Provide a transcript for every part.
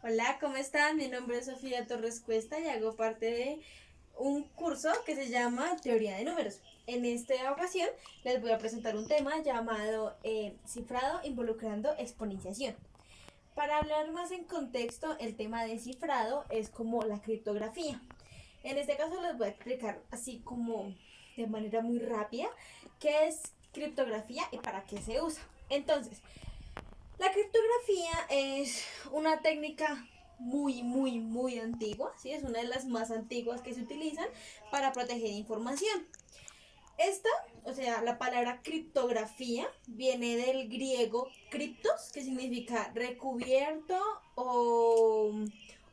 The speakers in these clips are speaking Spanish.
Hola, ¿cómo están? Mi nombre es Sofía Torres Cuesta y hago parte de un curso que se llama Teoría de Números. En esta ocasión les voy a presentar un tema llamado cifrado involucrando exponenciación. Para hablar más en contexto, el tema de cifrado es como la criptografía. En este caso les voy a explicar así como de manera muy rápida qué es criptografía y para qué se usa. Entonces, la criptografía es una técnica muy antigua, ¿sí? Es una de las más antiguas que se utilizan para proteger información. Esta, o sea, la palabra criptografía viene del griego criptos, que significa recubierto o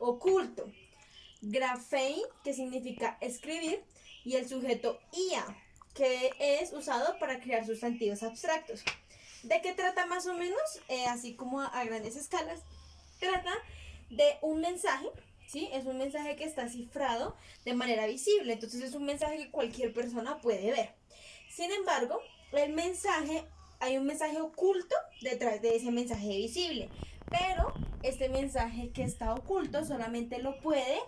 oculto. Graphein, que significa escribir, y el sujeto IA, que es usado para crear sustantivos abstractos. ¿De qué trata más o menos? Así como a grandes escalas. Trata de un mensaje, ¿sí? Es un mensaje que está cifrado de manera visible, entonces es un mensaje que cualquier persona puede ver. Sin embargo, el mensaje, hay un mensaje oculto detrás de ese mensaje visible, pero este mensaje que está oculto solamente lo puede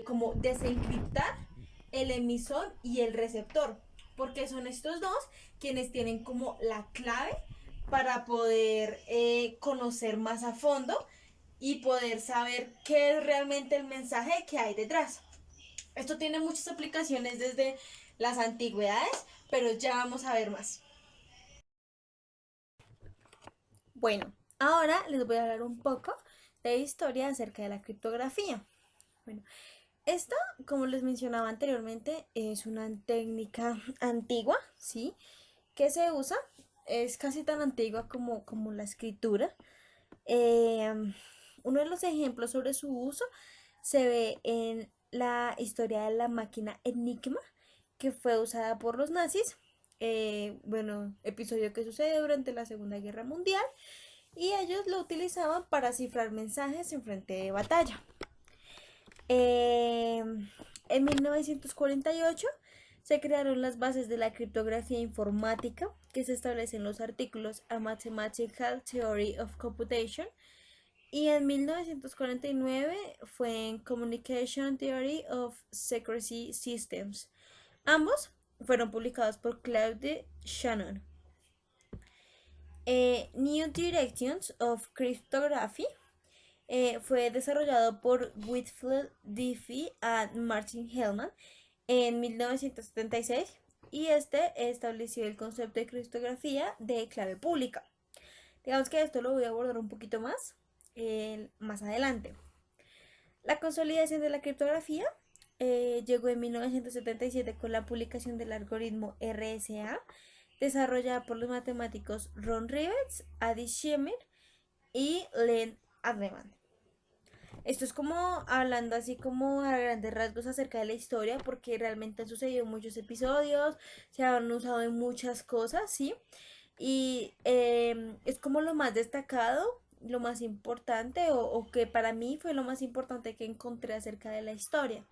como desencriptar el emisor y el receptor, porque son estos dos quienes tienen como la clave para poder conocer más a fondo y poder saber qué es realmente el mensaje que hay detrás. Esto tiene muchas aplicaciones desde las antigüedades, pero ya vamos a ver más. Bueno, ahora les voy a hablar un poco de historia acerca de la criptografía. Bueno, esta, como les mencionaba anteriormente, es una técnica antigua, ¿sí? Que se usa, es casi tan antigua como la escritura. Eh, Uno de los ejemplos sobre su uso se ve en la historia de la máquina Enigma, que fue usada por los nazis. Bueno, episodio que sucede durante la Segunda Guerra Mundial, y ellos lo utilizaban para cifrar mensajes en frente de batalla. Eh, en 1948 se crearon las bases de la criptografía informática, que se establecen los artículos A Mathematical Theory of Computation, y en 1949 fue en Communication Theory of Secrecy Systems. Ambos fueron publicados por Claude Shannon. New Directions of Cryptography fue desarrollado por Whitfield Diffie y Martin Hellman en 1976, y este estableció el concepto de criptografía de clave pública. Digamos que esto lo voy a abordar un poquito más más adelante. La consolidación de la criptografía llegó en 1977 con la publicación del algoritmo RSA, desarrollada por los matemáticos Ron Rivets, Adi Schirmer y Len Adleman. Esto es como hablando así como a grandes rasgos acerca de la historia, porque realmente han sucedido muchos episodios, se han usado en muchas cosas, ¿sí? Y es como lo más destacado, lo más importante, o que para mí fue lo más importante que encontré acerca de la historia.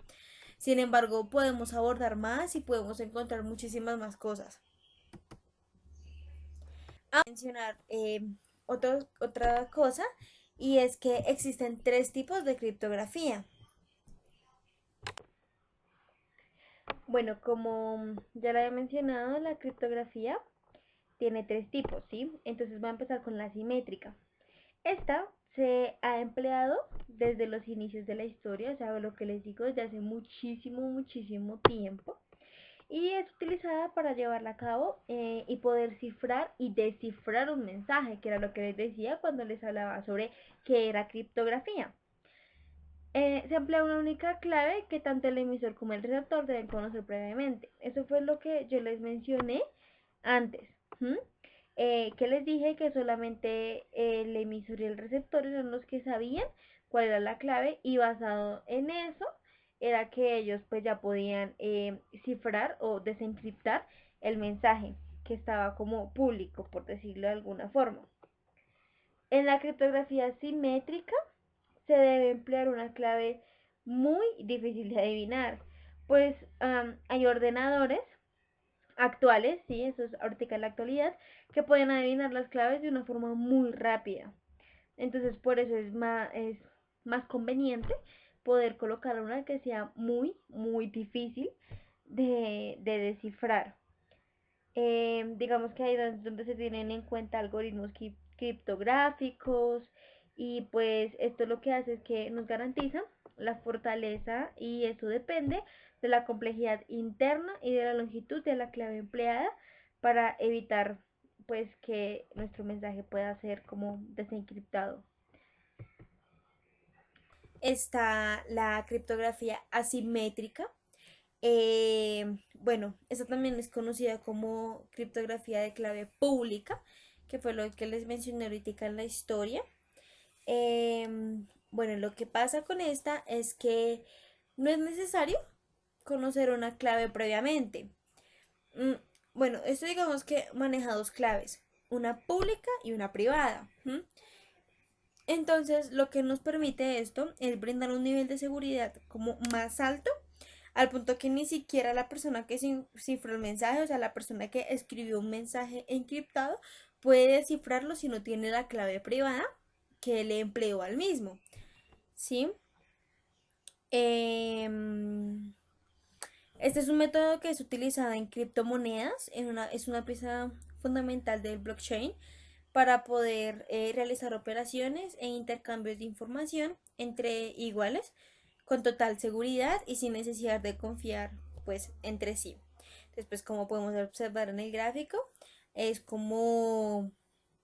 Sin embargo, podemos abordar más y podemos encontrar muchísimas más cosas. A mencionar otra cosa, y es que existen tres tipos de criptografía. Bueno, como ya lo había mencionado, la criptografía tiene tres tipos, ¿sí? Entonces voy a empezar con la simétrica. Esta se ha empleado desde los inicios de la historia, o sea, lo que les digo, desde hace muchísimo tiempo. Y es utilizada para llevarla a cabo y poder cifrar y descifrar un mensaje, que era lo que les decía cuando les hablaba sobre qué era criptografía. Se emplea una única clave que tanto el emisor como el receptor deben conocer previamente. Eso fue lo que yo les mencioné antes. Que les dije que solamente el emisor y el receptor eran los que sabían cuál era la clave, y basado en eso era que ellos pues ya podían cifrar o desencriptar el mensaje que estaba como público, por decirlo de alguna forma. En la criptografía simétrica se debe emplear una clave muy difícil de adivinar, pues hay ordenadores actuales, sí, eso es ahorita en la actualidad, que pueden adivinar las claves de una forma muy rápida. Entonces, por eso es más conveniente poder colocar una que sea muy, muy difícil de descifrar. Digamos que ahí es donde se tienen en cuenta algoritmos criptográficos y pues esto lo que hace es que nos garantiza la fortaleza y eso depende de la complejidad interna y de la longitud de la clave empleada para evitar pues que nuestro mensaje pueda ser como desencriptado. Está la criptografía asimétrica. Bueno, esta también es conocida como criptografía de clave pública, que fue lo que les mencioné ahorita en la historia. Bueno, lo que pasa con esta es que no es necesario conocer una clave previamente. Mm, bueno, esto digamos que maneja dos claves, una pública y una privada. Entonces, lo que nos permite esto es brindar un nivel de seguridad como más alto, al punto que ni siquiera la persona que cifró el mensaje, o sea, la persona que escribió un mensaje encriptado, puede descifrarlo si no tiene la clave privada que le empleó al mismo. ¿Sí? Em, este es un método que es utilizado en criptomonedas, es una pieza fundamental del blockchain para poder realizar operaciones e intercambios de información entre iguales con total seguridad y sin necesidad de confiar pues entre sí. Después, como podemos observar en el gráfico, es como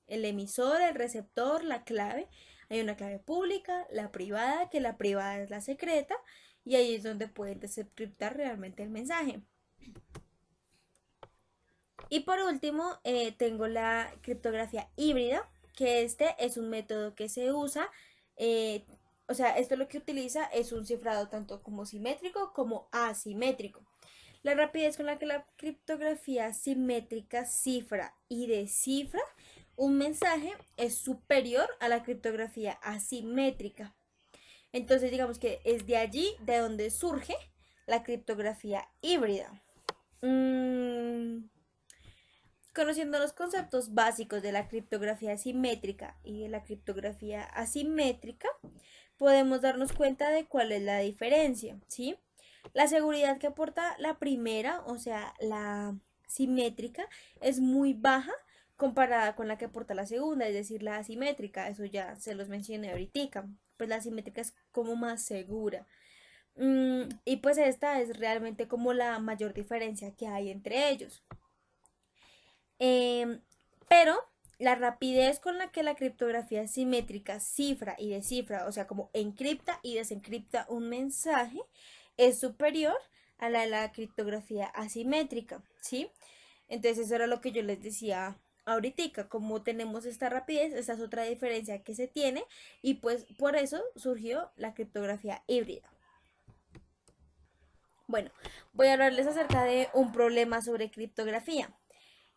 el emisor, el receptor, la clave. Hay una clave pública, la privada, que la privada es la secreta, y ahí es donde pueden desencriptar realmente el mensaje. Y por último, tengo la criptografía híbrida, que este es un método que se usa, eh, o sea, esto lo que utiliza es un cifrado tanto como simétrico como asimétrico. La rapidez con la que la criptografía simétrica cifra y descifra un mensaje es superior a la criptografía asimétrica. Entonces, digamos que es de allí de donde surge la criptografía híbrida. Mm, Conociendo los conceptos básicos de la criptografía simétrica y de la criptografía asimétrica, podemos darnos cuenta de cuál es la diferencia, ¿sí? La seguridad que aporta la primera, o sea, la simétrica, es muy baja comparada con la que aporta la segunda, es decir, la asimétrica, eso ya se los mencioné ahorita, pues la asimétrica es como más segura. Y pues esta es realmente como la mayor diferencia que hay entre ellos. Em, pero la rapidez con la que la criptografía simétrica cifra y descifra, o sea, como encripta y desencripta un mensaje, es superior a la de la criptografía asimétrica, ¿sí? Entonces eso era lo que yo les decía ahorita, como tenemos esta rapidez, esta es otra diferencia que se tiene y pues por eso surgió la criptografía híbrida. Bueno, voy a hablarles acerca de un problema sobre criptografía.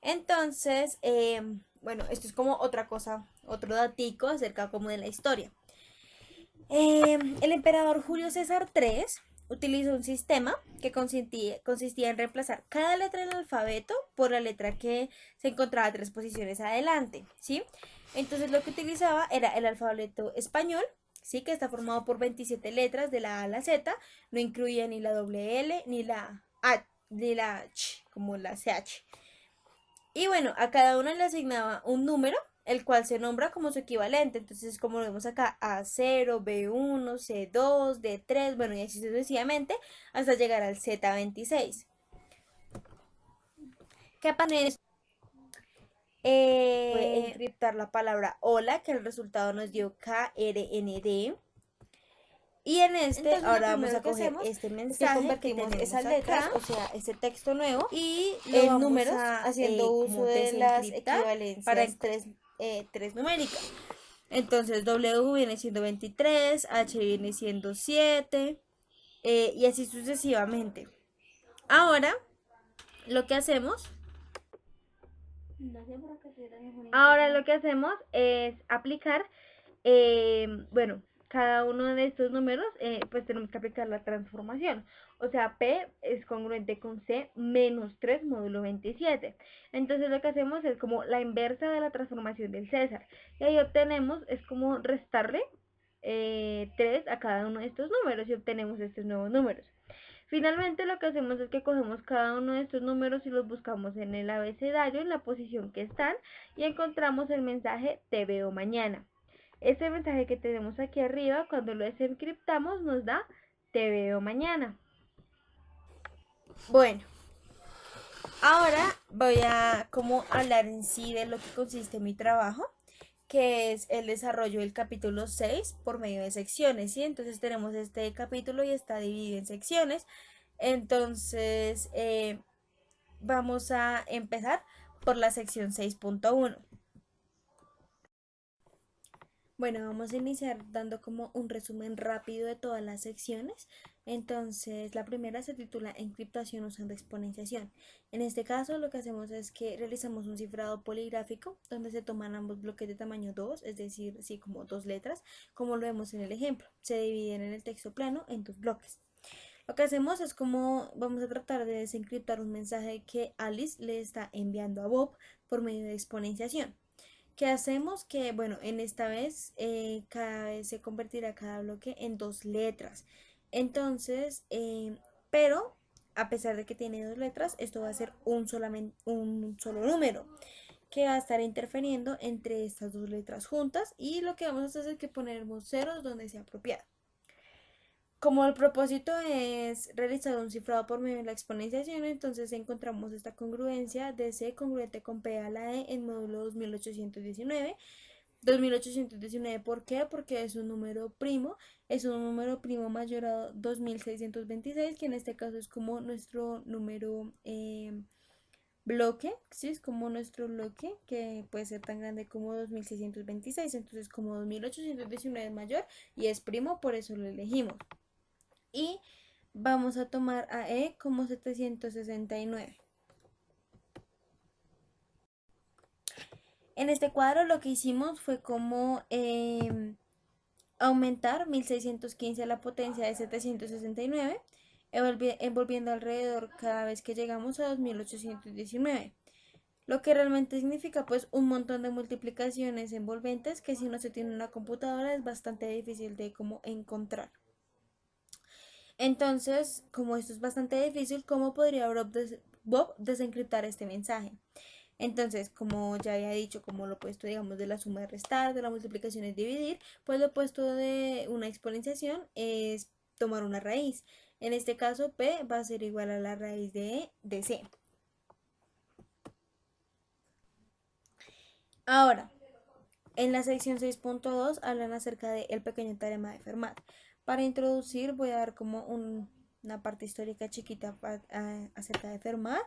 Entonces, bueno, esto es como otra cosa, otro datico acerca como de la historia. El emperador Julio César III utilizó un sistema que consistía en reemplazar cada letra del alfabeto por la letra que se encontraba 3 posiciones adelante, ¿sí? Entonces lo que utilizaba era el alfabeto español, ¿sí? Que está formado por 27 letras de la A a la Z, no incluía ni la doble L ni la A, ni la H, como la CH. Y bueno, a cada uno le asignaba un número, el cual se nombra como su equivalente. Entonces, como lo vemos acá, A0, B1, C2, D3, bueno, y así sucesivamente, hasta llegar al Z26. ¿Qué aparece? Fue encriptar la palabra hola, que el resultado nos dio KRND. Y en este, entonces, ahora vamos a coger este mensaje que tenemos esas letras, acá, o sea, este texto nuevo, y lo en números, haciendo uso de las equivalencias para tres numéricas. Entonces, W viene siendo 23, H viene siendo 7, y así sucesivamente. Ahora, lo que hacemos... Ahora lo que hacemos es aplicar, bueno, cada uno de estos números, pues tenemos que aplicar la transformación. O sea, P es congruente con C menos 3 módulo 27. Entonces lo que hacemos es como la inversa de la transformación del César. Y ahí obtenemos, es como restarle 3 a cada uno de estos números y obtenemos estos nuevos números. Finalmente lo que hacemos es que cogemos cada uno de estos números y los buscamos en el abecedario en la posición que están y encontramos el mensaje te veo mañana. Este mensaje que tenemos aquí arriba, cuando lo desencriptamos, nos da te veo mañana. Bueno, ahora voy a como hablar en sí de lo que consiste mi trabajo, que es el desarrollo del capítulo 6 por medio de secciones, ¿sí? Entonces tenemos este capítulo y está dividido en secciones. Entonces, vamos a empezar por la sección 6.1. Bueno, vamos a iniciar dando como un resumen rápido de todas las secciones. Entonces, la primera se titula Encriptación usando exponenciación. En este caso, lo que hacemos es que realizamos un cifrado poligráfico donde se toman ambos bloques de tamaño 2, es decir, sí, como dos letras, como lo vemos en el ejemplo. Se dividen en el texto plano en dos bloques. Lo que hacemos es como vamos a tratar de desencriptar un mensaje que Alice le está enviando a Bob por medio de exponenciación. ¿Qué hacemos? Que, bueno, en esta vez, cada vez se convertirá cada bloque en dos letras. Entonces, pero a pesar de que tiene dos letras, esto va a ser un solo número que va a estar interfiriendo entre estas dos letras juntas y lo que vamos a hacer es que ponemos ceros donde sea apropiado. Como el propósito es realizar un cifrado por medio de la exponenciación, entonces encontramos esta congruencia de C congruente con P a la E en módulo 2819. 2819, ¿por qué? Porque es un número primo mayor a 2626, que en este caso es como nuestro número bloque, ¿sí? Es como nuestro bloque, que puede ser tan grande como 2626, entonces como 2819 es mayor y es primo, por eso lo elegimos. Y vamos a tomar a E como 769. En este cuadro lo que hicimos fue como aumentar 1615 a la potencia de 769, envolviendo alrededor cada vez que llegamos a 2819. Lo que realmente significa pues un montón de multiplicaciones envolventes que si no se tiene una computadora es bastante difícil de como encontrar. Entonces, como esto es bastante difícil, ¿cómo podría Bob desencriptar este mensaje? Entonces, como ya había dicho, como lo opuesto, digamos, de la suma es restar, de la multiplicación es dividir, pues lo opuesto de una exponenciación es tomar una raíz. En este caso, P va a ser igual a la raíz de E de C. Ahora, en la sección 6.2 hablan acerca del pequeño teorema de Fermat. Para introducir voy a dar como una parte histórica chiquita acerca de Fermat.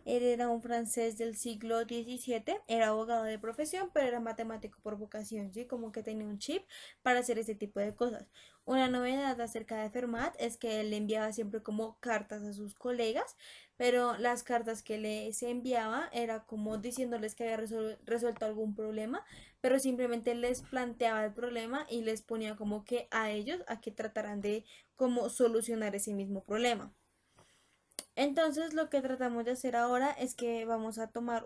Él era un francés del siglo XVII, era abogado de profesión, pero era matemático por vocación, ¿sí? Como que tenía un chip para hacer ese tipo de cosas. Una novedad acerca de Fermat es que él le enviaba siempre como cartas a sus colegas, pero las cartas que les enviaba era como diciéndoles que había resuelto algún problema, pero simplemente les planteaba el problema y les ponía como que a ellos a que trataran de cómo solucionar ese mismo problema. Entonces lo que tratamos de hacer ahora es que vamos a tomar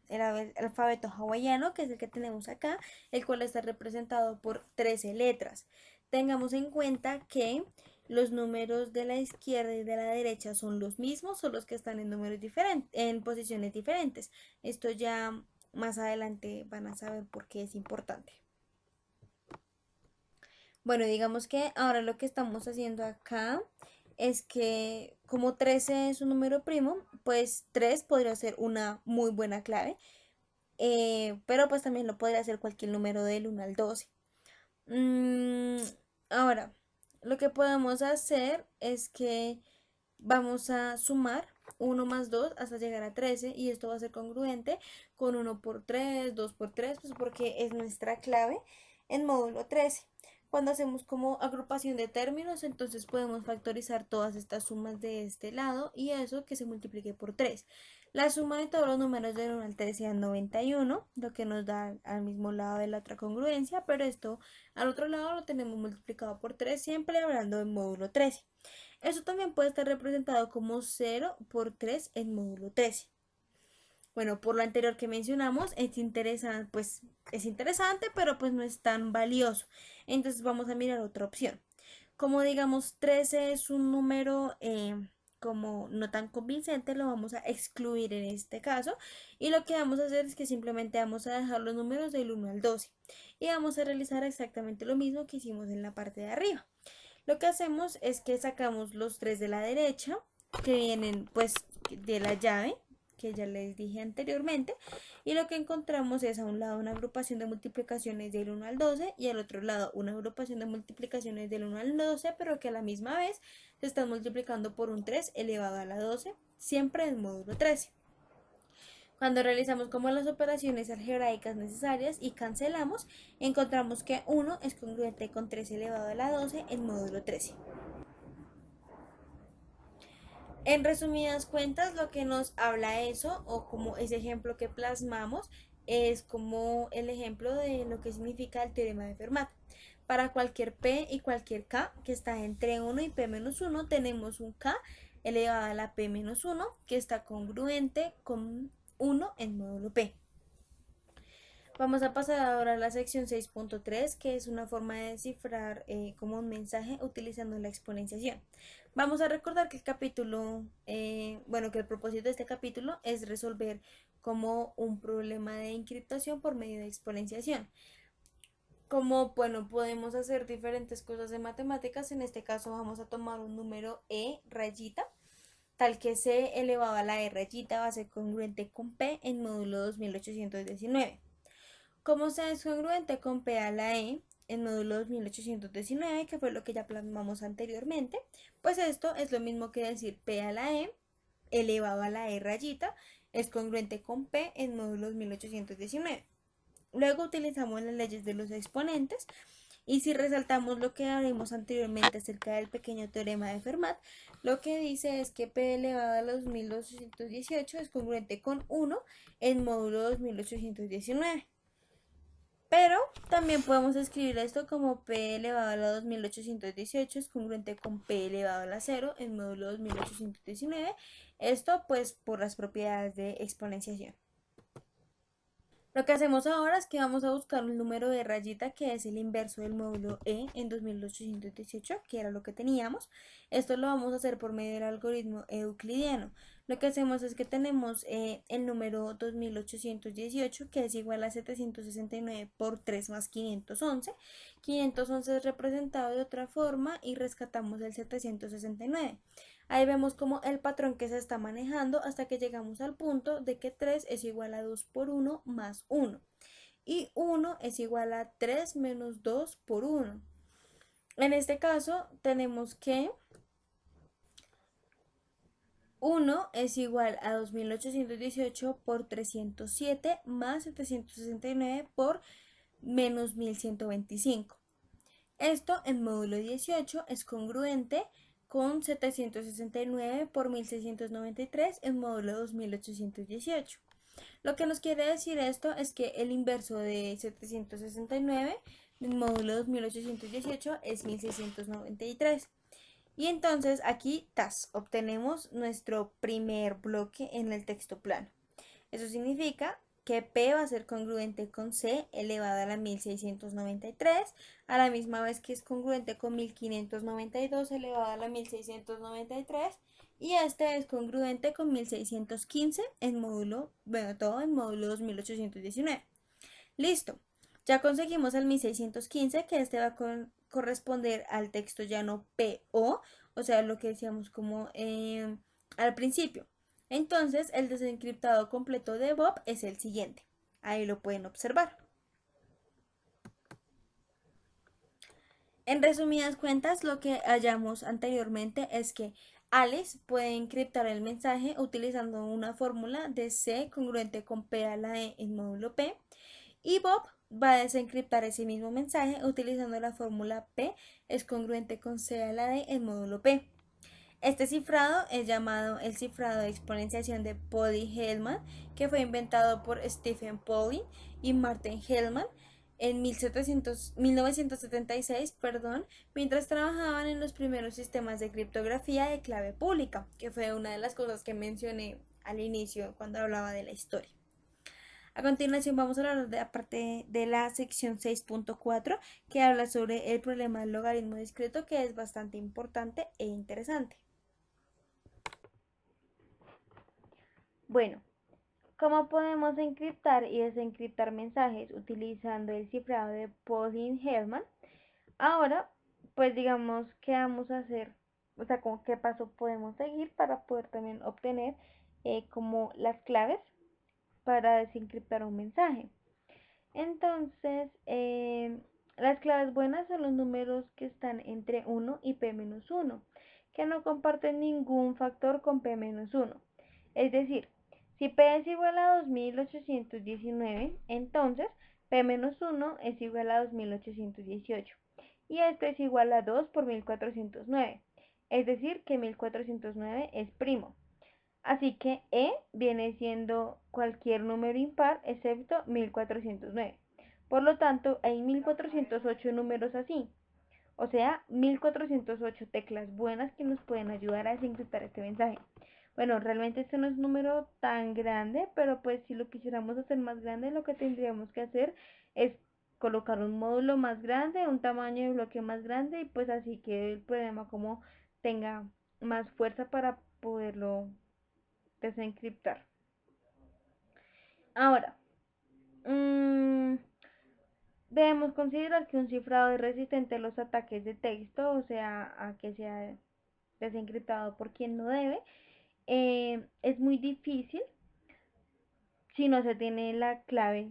el alfabeto hawaiano, que es el que tenemos acá, el cual está representado por 13 letras. Tengamos en cuenta que los números de la izquierda y de la derecha son los mismos, son los que están en números diferentes, en posiciones diferentes. Esto ya más adelante van a saber por qué es importante. Bueno, digamos que ahora lo que estamos haciendo acá es que como 13 es un número primo, pues 3 podría ser una muy buena clave, pero pues también lo podría ser cualquier número del 1 al 12. Mm, ahora, lo que podemos hacer es que vamos a sumar 1 más 2 hasta llegar a 13 y esto va a ser congruente con 1 por 3, 2 por 3, pues porque es nuestra clave en módulo 13. Cuando hacemos como agrupación de términos, entonces podemos factorizar todas estas sumas de este lado y eso que se multiplique por 3. La suma de todos los números del 1 al 13 da 91, lo que nos da al mismo lado de la otra congruencia, pero esto al otro lado lo tenemos multiplicado por 3, siempre hablando del módulo 13. Eso también puede estar representado como 0 por 3 en módulo 13. Bueno, por lo anterior que mencionamos, es interesante, pero pues no es tan valioso. Entonces vamos a mirar otra opción. Como digamos 13 es un número como no tan convincente, lo vamos a excluir en este caso. Y lo que vamos a hacer es que simplemente vamos a dejar los números del 1 al 12. Y vamos a realizar exactamente lo mismo que hicimos en la parte de arriba. Lo que hacemos es que sacamos los 3 de la derecha, que vienen pues de la llave, que ya les dije anteriormente, y lo que encontramos es a un lado una agrupación de multiplicaciones del 1 al 12 y al otro lado una agrupación de multiplicaciones del 1 al 12, pero que a la misma vez se están multiplicando por un 3 elevado a la 12, siempre en módulo 13. Cuando realizamos como las operaciones algebraicas necesarias y cancelamos, encontramos que 1 es congruente con 3 elevado a la 12 en módulo 13. En resumidas cuentas, lo que nos habla eso, o como ese ejemplo que plasmamos, es como el ejemplo de lo que significa el teorema de Fermat. Para cualquier P y cualquier K que está entre 1 y P menos 1, tenemos un K elevado a la P menos 1 que está congruente con 1 en módulo P. Vamos a pasar ahora a la sección 6.3, que es una forma de descifrar como un mensaje utilizando la exponenciación. Vamos a recordar que el capítulo, que el propósito de este capítulo es resolver como un problema de encriptación por medio de exponenciación. Como, podemos hacer diferentes cosas de matemáticas, en este caso vamos a tomar un número E rayita, tal que C elevado a la E rayita va a ser congruente con P en módulo 2819. Como C es congruente con P a la E en módulo 2819, que fue lo que ya plasmamos anteriormente, pues esto es lo mismo que decir P a la E elevado a la E rayita es congruente con P en módulo 2819. Luego utilizamos las leyes de los exponentes y si resaltamos lo que vimos anteriormente acerca del pequeño teorema de Fermat, lo que dice es que P elevado a los 2218 es congruente con 1 en módulo 2819. Pero también podemos escribir esto como P elevado a la 2818 es congruente con P elevado a la 0 en módulo 2819. Esto pues por las propiedades de exponenciación. Lo que hacemos ahora es que vamos a buscar un número de rayita que es el inverso del módulo E en 2818, que era lo que teníamos. Esto lo vamos a hacer por medio del algoritmo euclidiano. Lo que hacemos es que tenemos el número 2818, que es igual a 769 por 3 más 511. 511 es representado de otra forma y rescatamos el 769. Ahí vemos como el patrón que se está manejando hasta que llegamos al punto de que 3 es igual a 2 por 1 más 1. Y 1 es igual a 3 menos 2 por 1. En este caso tenemos que 1 es igual a 2818 por 307 más 769 por menos 1125. Esto en módulo 18 es congruente con 769 por 1693 en módulo 2818. Lo que nos quiere decir esto es que el inverso de 769 en módulo 2818 es 1693. Y entonces aquí obtenemos nuestro primer bloque en el texto plano. Eso significa que P va a ser congruente con C elevado a la 1693, a la misma vez que es congruente con 1592 elevado a la 1693, y este es congruente con 1615 en módulo, todo en módulo 2819. Listo, ya conseguimos el 1615, que este va a corresponder al texto llano PO, o sea, lo que decíamos como al principio. Entonces, el desencriptado completo de Bob es el siguiente. Ahí lo pueden observar. En resumidas cuentas, lo que hallamos anteriormente es que Alice puede encriptar el mensaje utilizando una fórmula de C congruente con P a la E en módulo P, y Bob va a desencriptar ese mismo mensaje utilizando la fórmula P es congruente con C a la D en módulo P. Este cifrado es llamado el cifrado de exponenciación de Pauly-Hellman, que fue inventado por Stephen Pauly y Martin Hellman en 1976, mientras trabajaban en los primeros sistemas de criptografía de clave pública, que fue una de las cosas que mencioné al inicio cuando hablaba de la historia. A continuación vamos a hablar de la parte de la sección 6.4 que habla sobre el problema del logaritmo discreto, que es bastante importante e interesante. Bueno, ¿cómo podemos encriptar y desencriptar mensajes utilizando el cifrado de Pollin-Hellman? Ahora, pues digamos, ¿qué vamos a hacer? O sea, ¿con qué paso podemos seguir para poder también obtener como las claves para desencriptar un mensaje? Entonces, las claves buenas son los números que están entre 1 y p-1, que no comparten ningún factor con p-1. Es decir, si p es igual a 2819, entonces p-1 es igual a 2818. Y esto es igual a 2 por 1409. Es decir, que 1409 es primo. Así que E viene siendo cualquier número impar excepto 1409. Por lo tanto, hay 1408 números así. O sea, 1408 teclas buenas que nos pueden ayudar a desencriptar este mensaje. Bueno, realmente este no es un número tan grande, pero pues si lo quisiéramos hacer más grande, lo que tendríamos que hacer es colocar un módulo más grande, un tamaño de bloque más grande y pues así que el problema como tenga más fuerza para poderlo desencriptar. Ahora, debemos considerar que un cifrado es resistente a los ataques de texto, o sea, a que sea desencriptado por quien no debe. Es muy difícil si no se tiene la clave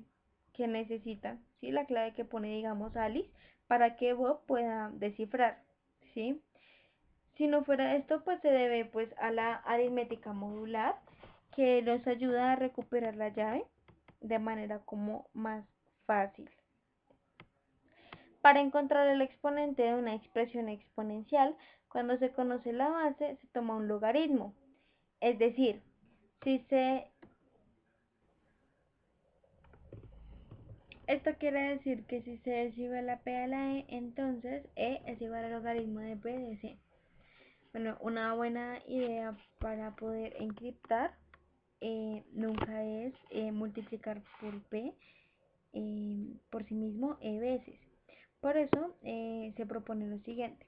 que necesita, ¿sí? La clave que pone, digamos, Alice, para que Bob pueda descifrar, ¿sí? Si no fuera esto, pues se debe pues a la aritmética modular, que nos ayuda a recuperar la llave de manera como más fácil. Para encontrar el exponente de una expresión exponencial, cuando se conoce la base, se toma un logaritmo. Es decir, si esto quiere decir que si C es igual a P a la E, entonces E es igual al logaritmo de P de C. Bueno, una buena idea para poder encriptar nunca es multiplicar por P por sí mismo veces. Por eso se propone lo siguiente.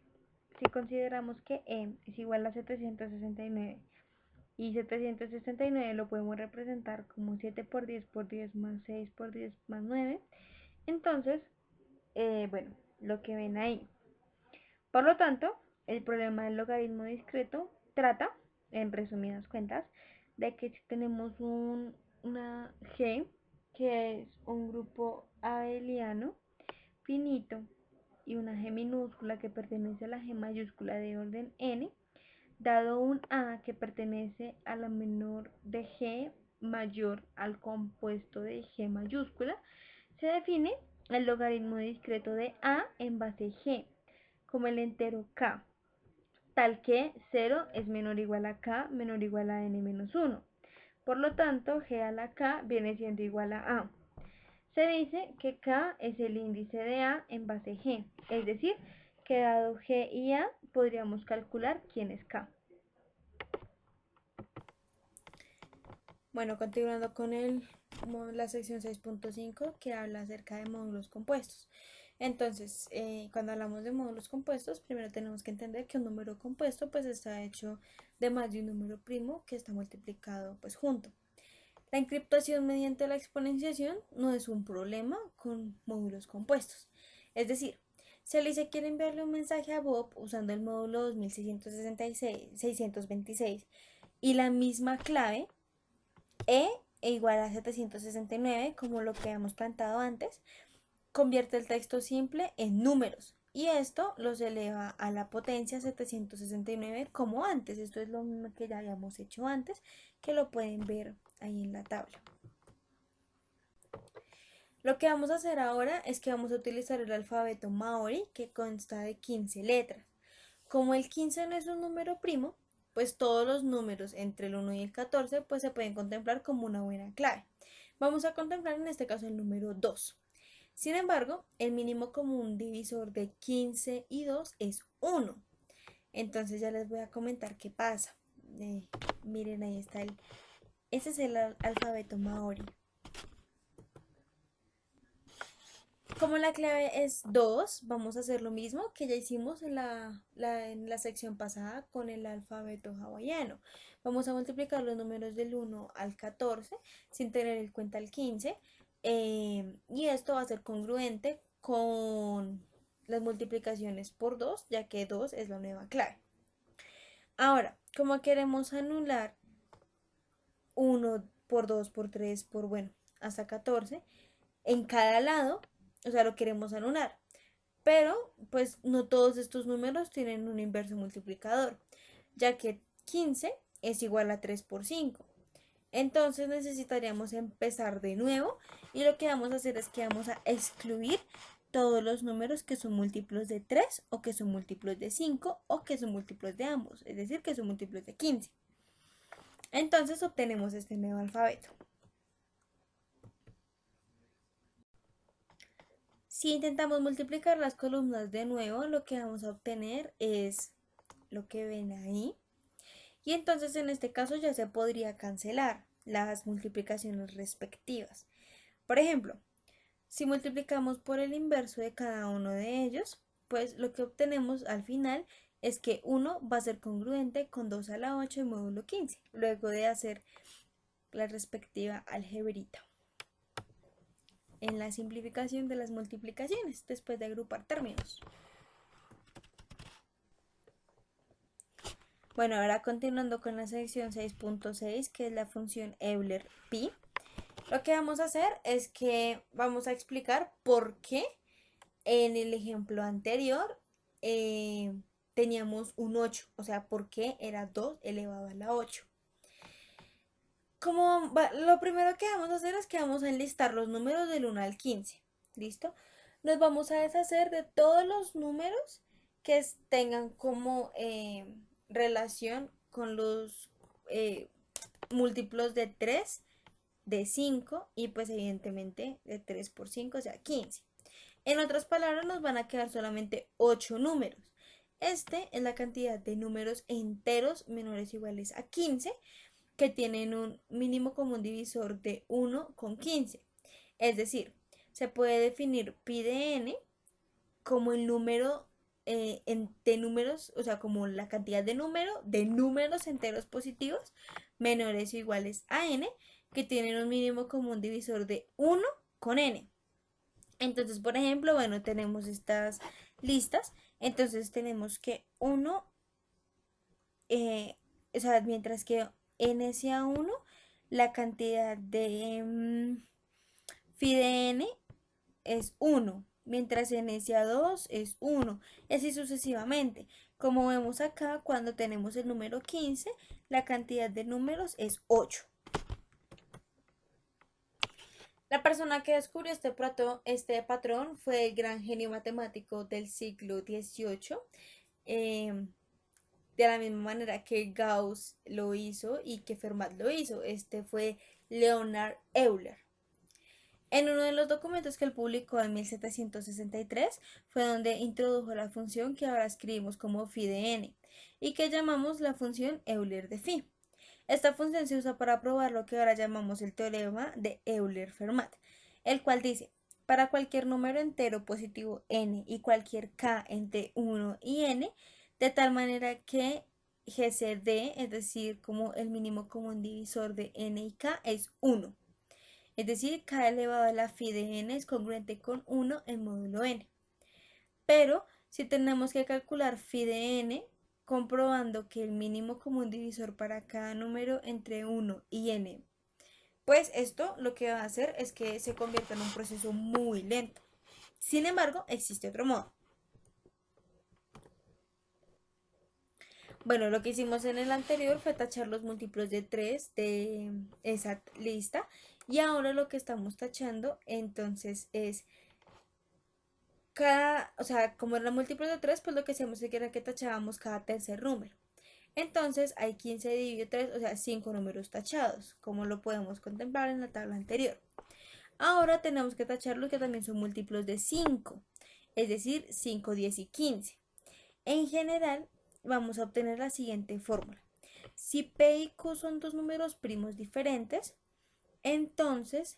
Si consideramos que es igual a 769 y 769 lo podemos representar como 7 por 10 por 10 más 6 por 10 más 9, entonces, bueno, lo que ven ahí. Por lo tanto, el problema del logaritmo discreto trata, en resumidas cuentas, de que si tenemos una G, que es un grupo abeliano finito, y una G minúscula que pertenece a la G mayúscula de orden n, dado un A que pertenece a la menor de G mayor al compuesto de G mayúscula, se define el logaritmo discreto de A en base G como el entero K, tal que 0 es menor o igual a K menor o igual a n menos 1. Por lo tanto, G a la K viene siendo igual a A. Se dice que K es el índice de A en base G, es decir, que dado G y A podríamos calcular quién es K. Bueno, continuando con la sección 6.5 que habla acerca de módulos compuestos. Entonces, cuando hablamos de módulos compuestos, primero tenemos que entender que un número compuesto pues está hecho de más de un número primo que está multiplicado pues junto. La encriptación mediante la exponenciación no es un problema con módulos compuestos. Es decir, si Alicia quiere enviarle un mensaje a Bob usando el módulo 2626 y la misma clave, e igual a 769, como lo que hemos plantado antes, convierte el texto simple en números y esto los eleva a la potencia 769 como antes. Esto es lo mismo que ya habíamos hecho antes, que lo pueden ver ahí en la tabla. Lo que vamos a hacer ahora es que vamos a utilizar el alfabeto Maori, que consta de 15 letras. Como el 15 no es un número primo, pues todos los números entre el 1 y el 14 pues se pueden contemplar como una buena clave. Vamos a contemplar en este caso el número 2. Sin embargo, el mínimo común divisor de 15 y 2 es 1. Entonces ya les voy a comentar qué pasa. Miren, ahí está Ese es el alfabeto maorí. Como la clave es 2, vamos a hacer lo mismo que ya hicimos en la sección pasada con el alfabeto hawaiano. Vamos a multiplicar los números del 1 al 14 sin tener en cuenta el 15. Y esto va a ser congruente con las multiplicaciones por 2, ya que 2 es la nueva clave. Ahora, como queremos anular 1 por 2 por 3 por, bueno, hasta 14, en cada lado, o sea, lo queremos anular. Pero, pues, no todos estos números tienen un inverso multiplicador, ya que 15 es igual a 3 por 5. Entonces necesitaríamos empezar de nuevo y lo que vamos a hacer es que vamos a excluir todos los números que son múltiplos de 3 o que son múltiplos de 5 o que son múltiplos de ambos, es decir, que son múltiplos de 15. Entonces obtenemos este nuevo alfabeto. Si intentamos multiplicar las columnas de nuevo, lo que vamos a obtener es lo que ven ahí. Y entonces en este caso ya se podría cancelar las multiplicaciones respectivas. Por ejemplo, si multiplicamos por el inverso de cada uno de ellos, pues lo que obtenemos al final es que 1 va a ser congruente con 2 a la 8 y módulo 15, luego de hacer la respectiva algebrita en la simplificación de las multiplicaciones después de agrupar términos. Bueno, ahora continuando con la sección 6.6, que es la función Euler-Pi, lo que vamos a hacer es que vamos a explicar por qué en el ejemplo anterior teníamos un 8, o sea, por qué era 2 elevado a la 8. Lo primero que vamos a hacer es que vamos a enlistar los números del 1 al 15. ¿Listo? Nos vamos a deshacer de todos los números que tengan como relación con los múltiplos de 3, de 5 y pues evidentemente de 3 por 5, o sea 15. En otras palabras, nos van a quedar solamente 8 números. Este es la cantidad de números enteros menores o iguales a 15 que tienen un mínimo común divisor de 1 con 15. Es decir, se puede definir pi de n como el número de números, o sea, como la cantidad de números enteros positivos menores o iguales a n que tienen un mínimo común divisor de 1 con n. Entonces, por ejemplo, bueno, tenemos estas listas. Entonces tenemos que 1, o sea, mientras que n sea 1, la cantidad de phi de n es 1, mientras n sea 2 es 1, y así sucesivamente. Como vemos acá, cuando tenemos el número 15, la cantidad de números es 8. La persona que descubrió este patrón fue el gran genio matemático del siglo XVIII, de la misma manera que Gauss lo hizo y que Fermat lo hizo. Este fue Leonhard Euler. En uno de los documentos que él publicó en 1763 fue donde introdujo la función que ahora escribimos como phi de n y que llamamos la función Euler de phi. Esta función se usa para probar lo que ahora llamamos el teorema de Euler-Fermat, el cual dice, para cualquier número entero positivo n y cualquier k entre 1 y n, de tal manera que GCD, es decir, como el mínimo común divisor de n y k, es 1. Es decir, k elevado a la phi de n es congruente con 1 en módulo n. Pero si tenemos que calcular phi de n, comprobando que el mínimo común divisor para cada número entre 1 y n, pues esto lo que va a hacer es que se convierta en un proceso muy lento. Sin embargo, existe otro modo. Bueno, lo que hicimos en el anterior fue tachar los múltiplos de 3 de esa lista y ahora lo que estamos tachando entonces es o sea, como era múltiplo de 3, pues lo que hacemos era que tachábamos cada tercer número. Entonces hay 15 dividido 3, o sea, 5 números tachados, como lo podemos contemplar en la tabla anterior. Ahora tenemos que tachar los que también son múltiplos de 5, es decir, 5, 10 y 15. En general, vamos a obtener la siguiente fórmula. Si P y Q son dos números primos diferentes, entonces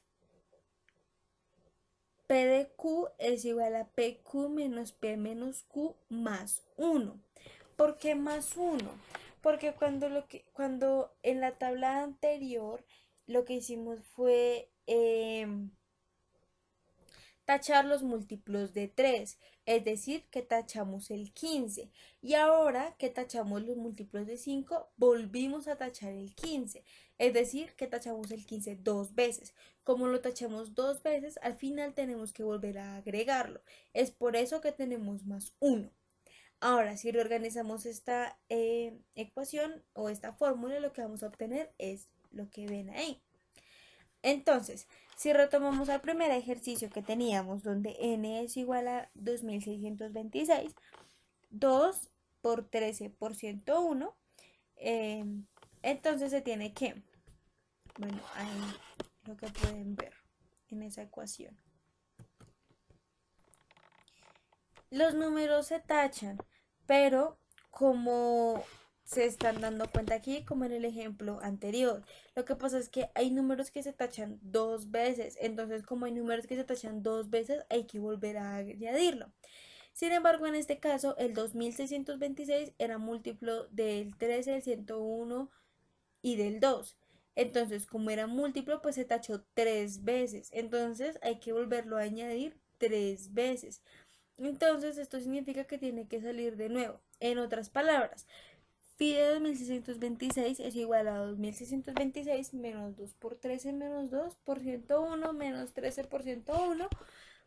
P de Q es igual a PQ menos P menos Q más 1. ¿Por qué más 1? Porque cuando en la tabla anterior lo que hicimos fue tachar los múltiplos de 3, es decir, que tachamos el 15. Y ahora que tachamos los múltiplos de 5, volvimos a tachar el 15, es decir, que tachamos el 15 dos veces. Como lo tachamos dos veces, al final tenemos que volver a agregarlo. Es por eso que tenemos más 1. Ahora, si reorganizamos esta ecuación o esta fórmula, lo que vamos a obtener es lo que ven ahí. Entonces, si retomamos al primer ejercicio que teníamos, donde n es igual a 2626, 2 por 13 por 101, entonces se tiene que, bueno, ahí lo que pueden ver en esa ecuación. Los números se tachan, pero como se están dando cuenta aquí, como en el ejemplo anterior. Lo que pasa es que hay números que se tachan dos veces, entonces como hay números que se tachan dos veces, hay que volver a añadirlo. Sin embargo, en este caso, el 2626 era múltiplo del 13, del 101 y del 2. Entonces, como era múltiplo, pues se tachó tres veces. Entonces, hay que volverlo a añadir tres veces. Entonces, esto significa que tiene que salir de nuevo. En otras palabras, phi de 2626 es igual a 2626 menos 2 por 13 menos 2 por 101 menos 13 por 101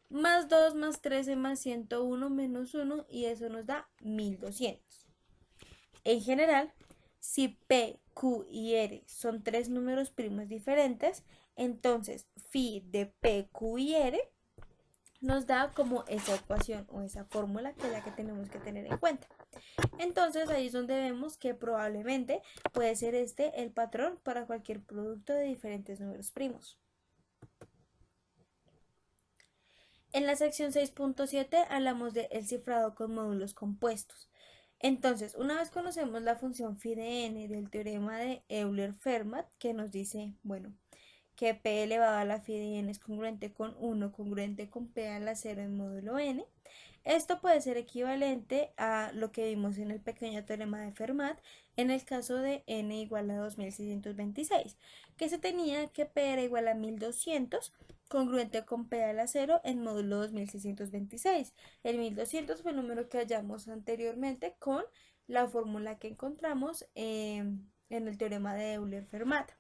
más 2 más 13 más 101 menos 1 y eso nos da 1200. En general, si P, Q y R son tres números primos diferentes, entonces phi de P, Q y R nos da como esa ecuación o esa fórmula que es la que tenemos que tener en cuenta. Entonces ahí es donde vemos que probablemente puede ser este el patrón para cualquier producto de diferentes números primos. En la sección 6.7 hablamos de el cifrado con módulos compuestos. Entonces, una vez conocemos la función phi de n del teorema de Euler-Fermat, que nos dice, bueno, que p elevado a la phi de n es congruente con 1 congruente con p a la 0 en módulo n. Esto puede ser equivalente a lo que vimos en el pequeño teorema de Fermat en el caso de n igual a 2626, que se tenía que p era igual a 1200 congruente con p a la 0 en módulo 2626. El 1200 fue el número que hallamos anteriormente con la fórmula que encontramos en el teorema de Euler-Fermat.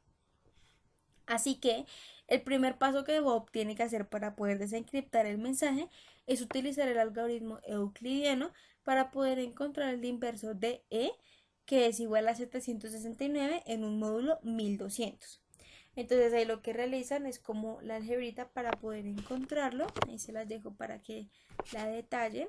Así que el primer paso que Bob tiene que hacer para poder desencriptar el mensaje es utilizar el algoritmo euclidiano para poder encontrar el inverso de E, que es igual a 769 en un módulo 1200. Entonces ahí lo que realizan es como la algebrita para poder encontrarlo. Ahí se las dejo para que la detallen.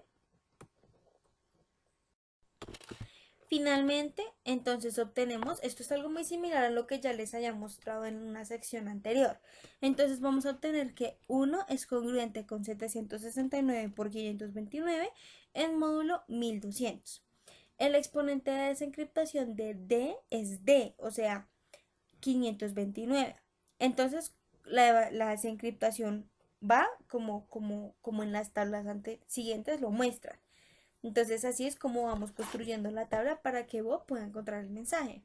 Finalmente, entonces obtenemos, esto es algo muy similar a lo que ya les había mostrado en una sección anterior. Entonces vamos a obtener que 1 es congruente con 769 por 529 en módulo 1200. El exponente de desencriptación de D es D, o sea, 529. Entonces la desencriptación va como en las tablas siguientes lo muestran. Entonces así es como vamos construyendo la tabla para que Bob pueda encontrar el mensaje.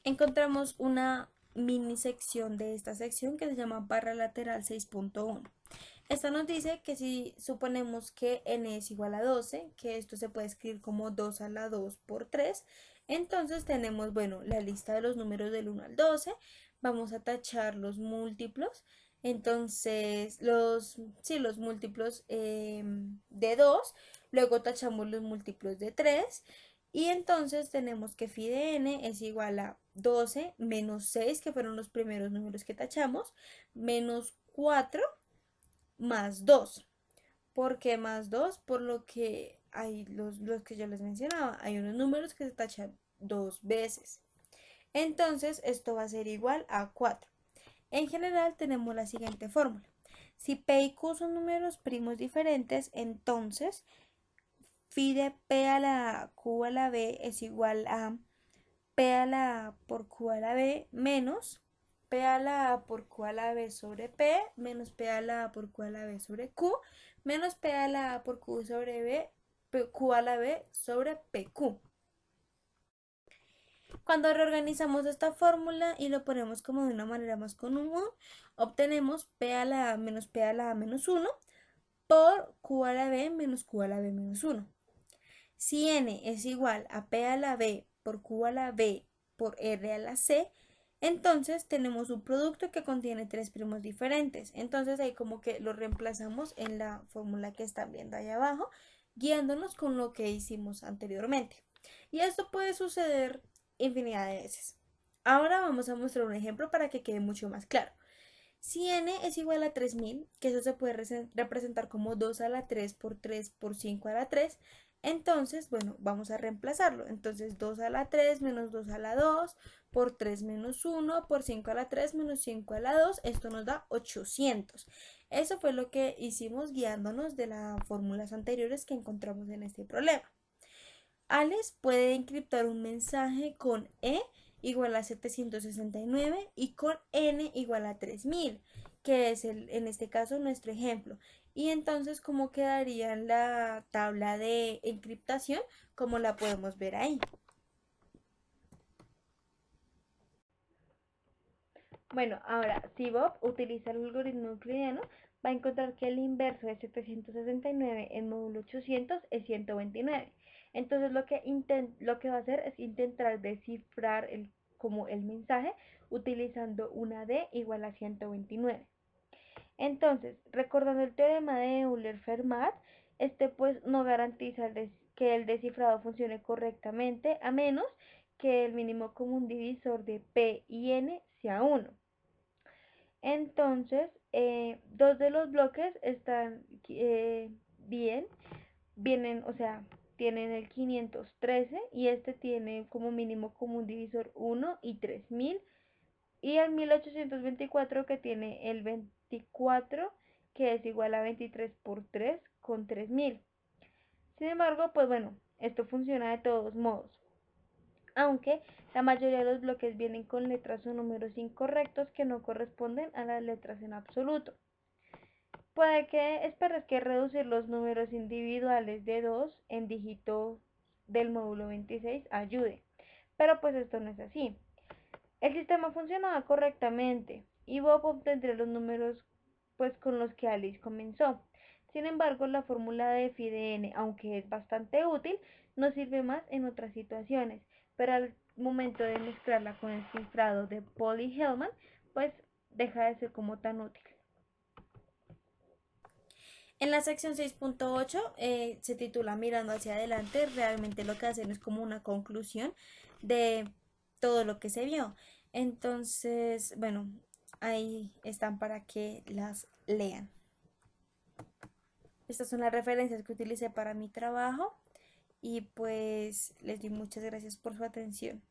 Encontramos una mini sección de esta sección que se llama barra lateral 6.1. Esta nos dice que si suponemos que n es igual a 12, que esto se puede escribir como 2 a la 2 por 3, entonces tenemos, bueno, la lista de los números del 1 al 12, vamos a tachar los múltiplos, entonces los múltiplos de 2, luego tachamos los múltiplos de 3, y entonces tenemos que phi de n es igual a 12 menos 6, que fueron los primeros números que tachamos, menos 4 más 2. ¿Por qué más 2? Por lo que hay los que yo les mencionaba. Hay unos números que se tachan dos veces. Entonces, esto va a ser igual a 4. En general, tenemos la siguiente fórmula. Si P y Q son números primos diferentes, entonces phi de P a la Q a la B es igual a P a la A por Q a la B menos P a la A por Q a la B sobre P menos P a la A por Q a la B sobre Q menos P a la A por Q sobre B, Q a la B sobre PQ. Cuando reorganizamos esta fórmula y lo ponemos como de una manera más común, obtenemos P a la A menos P a la A menos 1 por Q a la B menos Q a la B menos 1. Si n es igual a P a la B por Q a la B por R a la C, entonces tenemos un producto que contiene tres primos diferentes. Entonces ahí como que lo reemplazamos en la fórmula que están viendo ahí abajo, guiándonos con lo que hicimos anteriormente. Y esto puede suceder infinidad de veces. Ahora vamos a mostrar un ejemplo para que quede mucho más claro. Si n es igual a 3000, que eso se puede representar como 2 a la 3 por 3 por 5 a la 3, entonces, bueno, vamos a reemplazarlo. Entonces, 2 a la 3 menos 2 a la 2 por 3 menos 1 por 5 a la 3 menos 5 a la 2, esto nos da 800. Eso fue lo que hicimos guiándonos de las fórmulas anteriores que encontramos en este problema. Alex puede encriptar un mensaje con E igual a 769 y con N igual a 3000, que es en este caso nuestro ejemplo. Y entonces, ¿cómo quedaría la tabla de encriptación? Como la podemos ver ahí. Bueno, ahora, si Bob utiliza el algoritmo euclidiano, va a encontrar que el inverso de 769 en módulo 800 es 129. Entonces, lo que va a hacer es intentar descifrar como el mensaje utilizando una D igual a 129. Entonces, recordando el teorema de Euler-Fermat, este pues no garantiza que el descifrado funcione correctamente a menos que el mínimo común divisor de P y N sea 1. Entonces, dos de los bloques están bien, vienen, o sea, tienen el 513 y este tiene como mínimo común divisor 1 y 3000 y el 1824 que tiene el 24 que es igual a 23 por 3 con 3000. Sin embargo, pues bueno, esto funciona de todos modos, aunque la mayoría de los bloques vienen con letras o números incorrectos que no corresponden a las letras en absoluto. Puede que esperes que reducir los números individuales de 2 en dígitos del módulo 26 ayude, pero pues esto no es así. El sistema funcionaba correctamente y Bob obtendría los números pues con los que Alice comenzó. Sin embargo, la fórmula de phi de n, aunque es bastante útil, no sirve más en otras situaciones, pero al momento de mezclarla con el cifrado de Paul y Hellman, pues deja de ser como tan útil. En la sección 6.8 se titula Mirando hacia adelante. Realmente lo que hacen es como una conclusión de todo lo que se vio. Entonces, bueno, ahí están para que las lean. Estas son las referencias que utilicé para mi trabajo y pues les doy muchas gracias por su atención.